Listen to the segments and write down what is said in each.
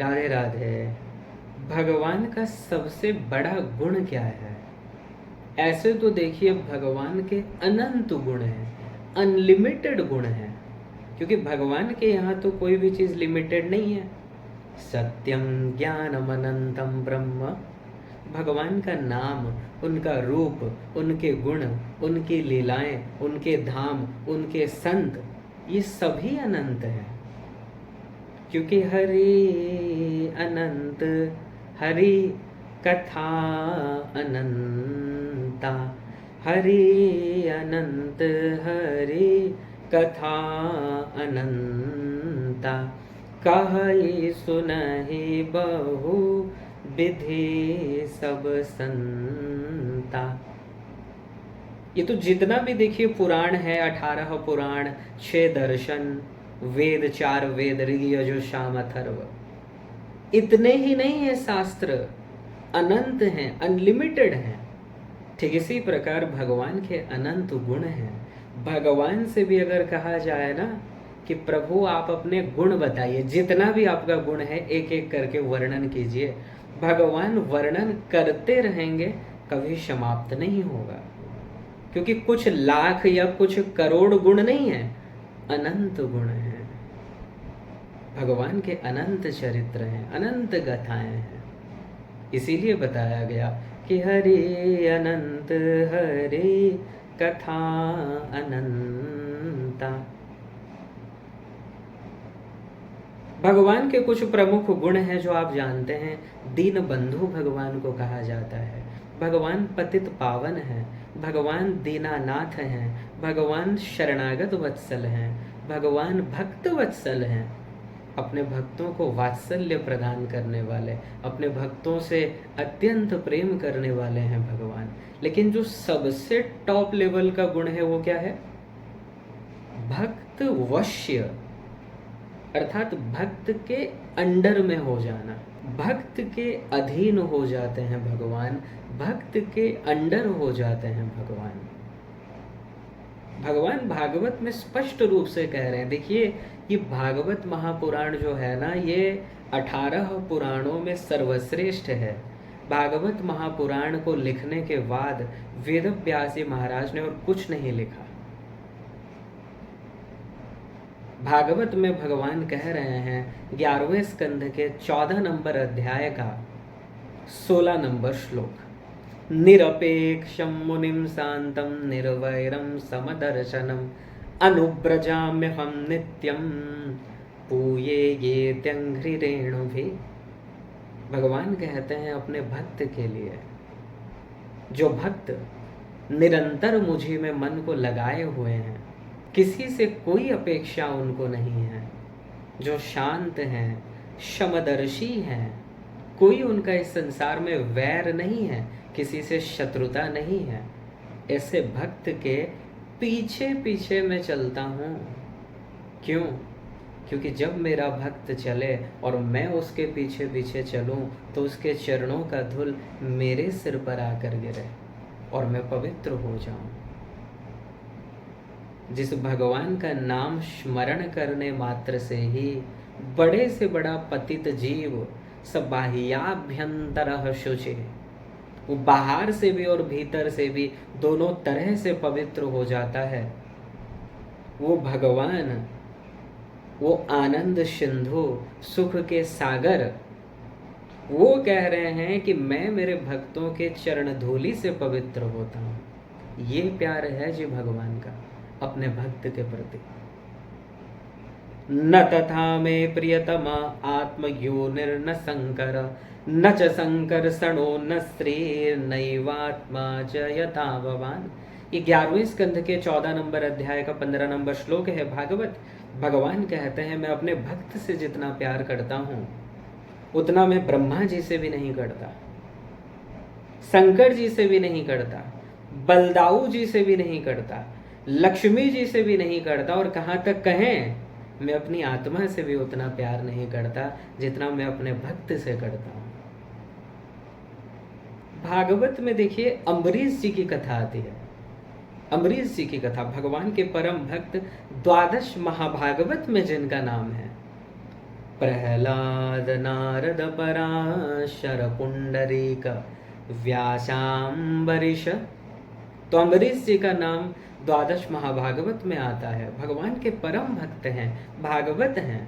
राधे राधे। भगवान का सबसे बड़ा गुण क्या है? ऐसे तो देखिए भगवान के अनंत गुण हैं, अनलिमिटेड गुण हैं, क्योंकि भगवान के यहाँ तो कोई भी चीज़ लिमिटेड नहीं है। सत्यम ज्ञानम अनंतम ब्रह्म। भगवान का नाम, उनका रूप, उनके गुण, उनकी लीलाएं, उनके धाम, उनके संत, ये सभी अनंत हैं। क्योंकि हरि अनंत, हरि कथा अनंता, हरि अनंत, हरि कथा अनंता, कहि सुनहि बहु विधि सब संता। ये तो जितना भी देखिए पुराण है, 18 पुराण, 6 दर्शन, वेद, 4 वेद, ऋग यजु साम अथर्व, इतने ही नहीं है शास्त्र, अनंत हैं, अनलिमिटेड हैं। ठीक इसी प्रकार भगवान के अनंत गुण हैं। भगवान से भी अगर कहा जाए ना कि प्रभु आप अपने गुण बताइए, जितना भी आपका गुण है एक एक करके वर्णन कीजिए, भगवान वर्णन करते रहेंगे, कभी समाप्त नहीं होगा। क्योंकि कुछ लाख या कुछ करोड़ गुण नहीं है, अनंत गुण हैं। भगवान के अनंत चरित्र हैं, अनंत गाथाएं हैं। इसीलिए बताया गया कि हरि अनंत, हरि कथा अनंता। भगवान के कुछ प्रमुख गुण हैं जो आप जानते हैं। दीन बंधु भगवान को कहा जाता है। भगवान पतित पावन है, भगवान दीनानाथ हैं, भगवान शरणागत वत्सल हैं, भगवान भक्त वत्सल हैं। अपने भक्तों को वात्सल्य प्रदान करने वाले, अपने भक्तों से अत्यंत प्रेम करने वाले हैं भगवान। लेकिन जो सबसे टॉप लेवल का गुण है वो क्या है? भक्त वश्य, अर्थात भक्त के अंडर में हो जाना, भक्त के अधीन हो जाते हैं भगवान, भक्त के अंडर हो जाते हैं भगवान। भगवान भागवत में स्पष्ट रूप से कह रहे हैं। देखिए ये भागवत महापुराण जो है ना, ये 18 पुराणों में सर्वश्रेष्ठ है। भागवत महापुराण को लिखने के बाद वेद व्यास जी महाराज ने और कुछ नहीं लिखा। भागवत में भगवान कह रहे हैं 11वें स्कंध के 14 नंबर अध्याय का 16 नंबर श्लोक, निरपेक्षं मुनिं शांतं निर्वैरं समदर्शनम् अनुव्रजाम्यहं नित्यं पूये ये त्यंघ्रिरेणुभिः। भगवान कहते हैं अपने भक्त के लिए, जो भक्त निरंतर मुझे में मन को लगाए हुए हैं, किसी से कोई अपेक्षा उनको नहीं है, जो शांत हैं, समदर्शी हैं, कोई उनका इस संसार में वैर नहीं है, किसी से शत्रुता नहीं है, ऐसे भक्त के पीछे पीछे मैं चलता हूँ। क्यों? क्योंकि जब मेरा भक्त चले और मैं उसके पीछे पीछे चलूँ तो उसके चरणों का धूल मेरे सिर पर आकर गिरे और मैं पवित्र हो जाऊँ। जिस भगवान का नाम स्मरण करने मात्र से ही बड़े से बड़ा पतित जीव सब बाह्याभ्यंतरः शुचि, वो बाहर से भी और भीतर से भी दोनों तरह से पवित्र हो जाता है। वो भगवान, वो आनंद सिंधु, सुख के सागर, वो कह रहे हैं कि मैं मेरे भक्तों के चरण धूलि से पवित्र होता हूँ। ये प्यार है जी भगवान का अपने भक्त के प्रति। न तथा मे प्रियतमा आत्मयोनिर्न संकर, न च संकर्षणो न श्रीर्नैवात्मा च यथा भवान। ये 11वें स्कंध के 14 नंबर अध्याय का 15 नंबर श्लोक है भागवत। भगवान कहते हैं मैं अपने भक्त से जितना प्यार करता हूँ उतना मैं ब्रह्मा जी से भी नहीं करता, शंकर जी से भी नहीं करता, बलदाऊ जी से भी नहीं करता, लक्ष्मी जी से भी नहीं करता, और कहाँ तक कहें मैं अपनी आत्मा से भी उतना प्यार नहीं करता जितना मैं अपने भक्त से करता हूँ। भागवत में देखिए अम्बरीश जी की कथा आती है। अम्बरीश जी की कथा, भगवान के परम भक्त, 12 महाभागवत में जिनका नाम है, प्रहलाद नारद पराशर पुंडरीक व्यासाम्बरीश। तो अम्बरीश जी का नाम द्वादश महाभागवत में आता है। भगवान के परम भक्त हैं, भागवत हैं।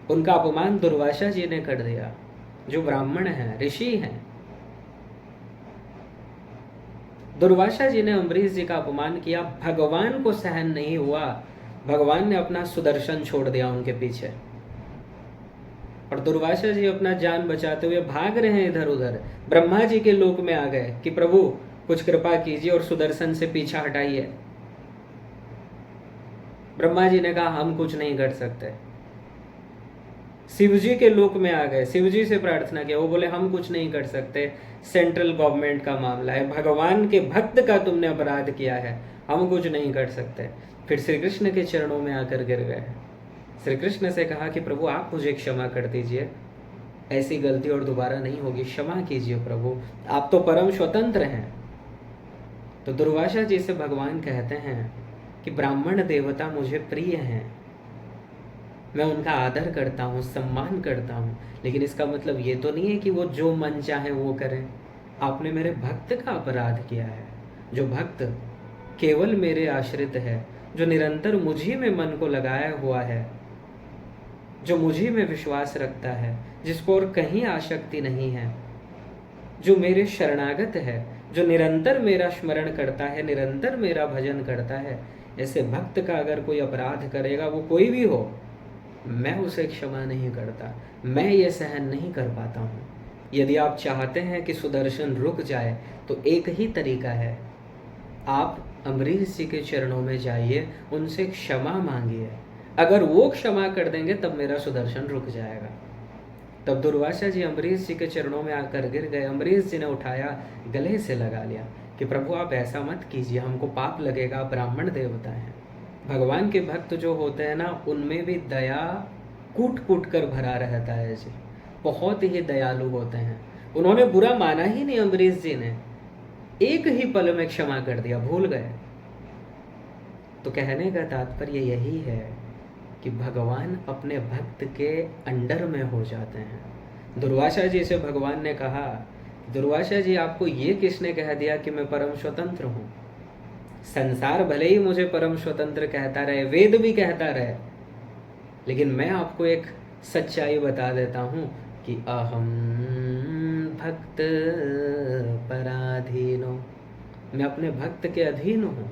उनका अपमान दुर्वासा जी ने कर दिया, जो ब्राह्मण हैं, ऋषि हैं। दुर्वासा जी ने अम्बरीश जी का अपमान किया, भगवान को सहन नहीं हुआ। भगवान ने अपना सुदर्शन छोड़ दिया उनके पीछे, और दुर्वासा जी अपना जान बचाते हुए भाग रहे हैं इधर उधर। ब्रह्मा जी के लोक में आ गए कि प्रभु कुछ कृपा कीजिए और सुदर्शन से पीछा हटाइए। ब्रह्मा जी ने कहा हम कुछ नहीं कर सकते। शिव जी के लोक में आ गए, शिव जी से प्रार्थना किया, वो बोले हम कुछ नहीं कर सकते, सेंट्रल गवर्नमेंट का मामला है, भगवान के भक्त का तुमने अपराध किया है, हम कुछ नहीं कर सकते। फिर श्री कृष्ण के चरणों में आकर गिर गए। श्री कृष्ण से कहा कि प्रभु आप मुझे क्षमा कर दीजिए, ऐसी गलती और दोबारा नहीं होगी, क्षमा कीजिए प्रभु, आप तो परम स्वतंत्र हैं। तो दुर्वासा जी से भगवान कहते हैं कि ब्राह्मण देवता मुझे प्रिय हैं, मैं उनका आदर करता हूँ, सम्मान करता हूँ, लेकिन इसका मतलब ये तो नहीं है कि वो जो मन चाहे वो करें। आपने मेरे भक्त का अपराध किया है। जो भक्त केवल मेरे आश्रित है, जो निरंतर मुझी में मन को लगाया हुआ है, जो मुझी में विश्वास रखता है, जिसको और कहीं आसक्ति नहीं है, जो मेरे शरणागत है, जो निरंतर मेरा स्मरण करता है, निरंतर मेरा भजन करता है, ऐसे भक्त का अगर कोई अपराध करेगा, वो कोई भी हो, मैं उसे क्षमा नहीं करता, मैं ये सहन नहीं कर पाता हूँ। यदि आप चाहते हैं कि सुदर्शन रुक जाए तो एक ही तरीका है, आप अम्बरीश जी के चरणों में जाइए, उनसे क्षमा मांगिए। अगर वो क्षमा कर देंगे तब मेरा सुदर्शन रुक जाएगा। तब दुर्वासा जी अम्बरीश जी के चरणों में आकर गिर गए। अम्बरीश जी ने उठाया, गले से लगा लिया कि प्रभु आप ऐसा मत कीजिए, हमको पाप लगेगा, ब्राह्मण देवता हैं। भगवान के भक्त जो होते हैं ना, उनमें भी दया कूट कूट कर भरा रहता है जी, बहुत ही दयालु होते हैं। उन्होंने बुरा माना ही नहीं, अम्बरीश जी ने एक ही पल में क्षमा कर दिया, भूल गए। तो कहने का तात्पर्य यही है कि भगवान अपने भक्त के अंडर में हो जाते हैं। दुर्वासा जी से भगवान ने कहा, दुर्वासा जी आपको ये किसने कह दिया कि मैं परम स्वतंत्र हूँ? संसार भले ही मुझे परम स्वतंत्र कहता रहे, वेद भी कहता रहे, लेकिन मैं आपको एक सच्चाई बता देता हूँ कि अहम भक्त पराधीनो, मैं अपने भक्त के अधीन हूँ।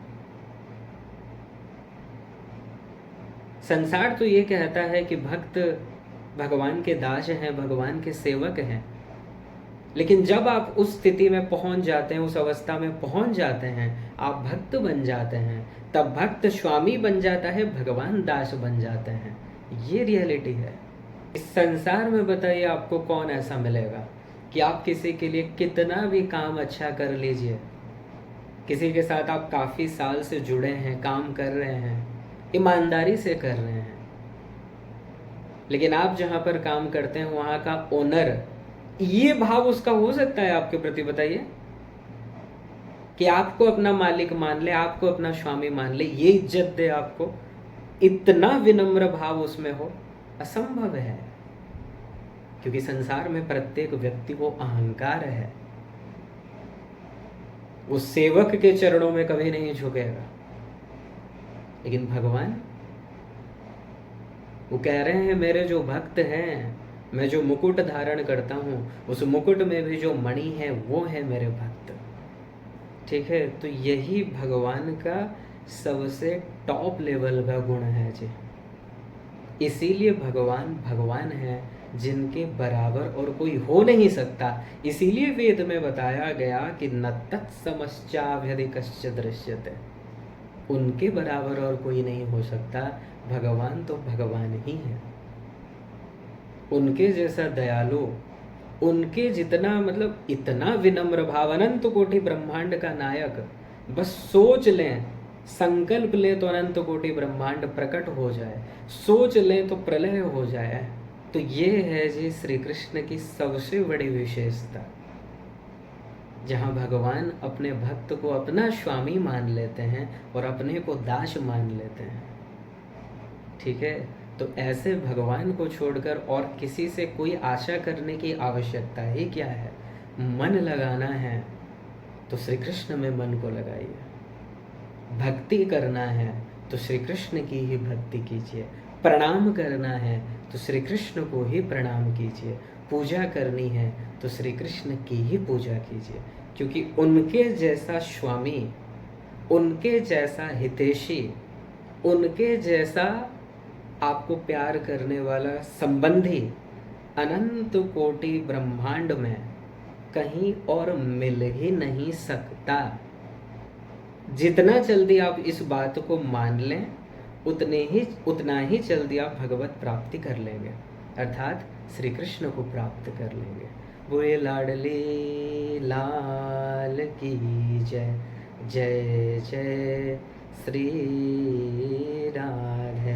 संसार तो ये कहता है कि भक्त भगवान के दास हैं, भगवान के सेवक हैं, लेकिन जब आप उस स्थिति में पहुंच जाते हैं, उस अवस्था में पहुंच जाते हैं, आप भक्त बन जाते हैं, तब भक्त स्वामी बन जाता है, भगवान दास बन जाते हैं। ये रियलिटी है। इस संसार में बताइए आपको कौन ऐसा मिलेगा कि आप किसी के लिए कितना भी काम अच्छा कर लीजिए, किसी के साथ आप काफ़ी साल से जुड़े हैं, काम कर रहे हैं, ईमानदारी से कर रहे हैं, लेकिन आप जहाँ पर काम करते हैं वहाँ का ओनर, ये भाव उसका हो सकता है आपके प्रति? बताइए, कि आपको अपना मालिक मान ले, आपको अपना स्वामी मान ले, ये इज्जत दे आपको, इतना विनम्र भाव उसमें हो? असंभव है। क्योंकि संसार में प्रत्येक व्यक्ति वो अहंकार है, वो सेवक के चरणों में कभी नहीं झुकेगा। लेकिन भगवान वो कह रहे हैं, मेरे जो भक्त हैं, मैं जो मुकुट धारण करता हूँ, उस मुकुट में भी जो मणि है वो है मेरे भक्त। ठीक है, तो यही भगवान का सबसे टॉप लेवल का गुण है जी। इसीलिए भगवान भगवान है, जिनके बराबर और कोई हो नहीं सकता। इसीलिए वेद में बताया गया कि न तत्समश्चाभ्यधि कश्च दृश्यते, उनके बराबर और कोई नहीं हो सकता। भगवान तो भगवान ही है, उनके जैसा दयालु, उनके जितना मतलब इतना विनम्र भाव, अनंत कोटि ब्रह्मांड का नायक, बस सोच लें, संकल्प लें तो अनंत कोटि ब्रह्मांड प्रकट हो जाए, सोच लें तो प्रलय हो जाए। तो ये है जी श्री कृष्ण की सबसे बड़ी विशेषता, जहाँ भगवान अपने भक्त को अपना स्वामी मान लेते हैं और अपने को दास मान लेते हैं। ठीक है, तो ऐसे भगवान को छोड़कर और किसी से कोई आशा करने की आवश्यकता ही क्या है। मन लगाना है तो श्री कृष्ण में मन को लगाइए, भक्ति करना है तो श्री कृष्ण की ही भक्ति कीजिए, प्रणाम करना है तो श्री कृष्ण को ही प्रणाम कीजिए, पूजा करनी है तो श्री कृष्ण की ही पूजा कीजिए, क्योंकि उनके जैसा स्वामी, उनके जैसा हितैषी, उनके जैसा आपको प्यार करने वाला संबंधी अनंत कोटि ब्रह्मांड में कहीं और मिल ही नहीं सकता। जितना जल्दी आप इस बात को मान लें उतना ही जल्दी आप भगवत प्राप्ति कर लेंगे, अर्थात श्री कृष्ण को प्राप्त कर लेंगे। बोले लाडली लाल की जय, जय जय श्री राधे।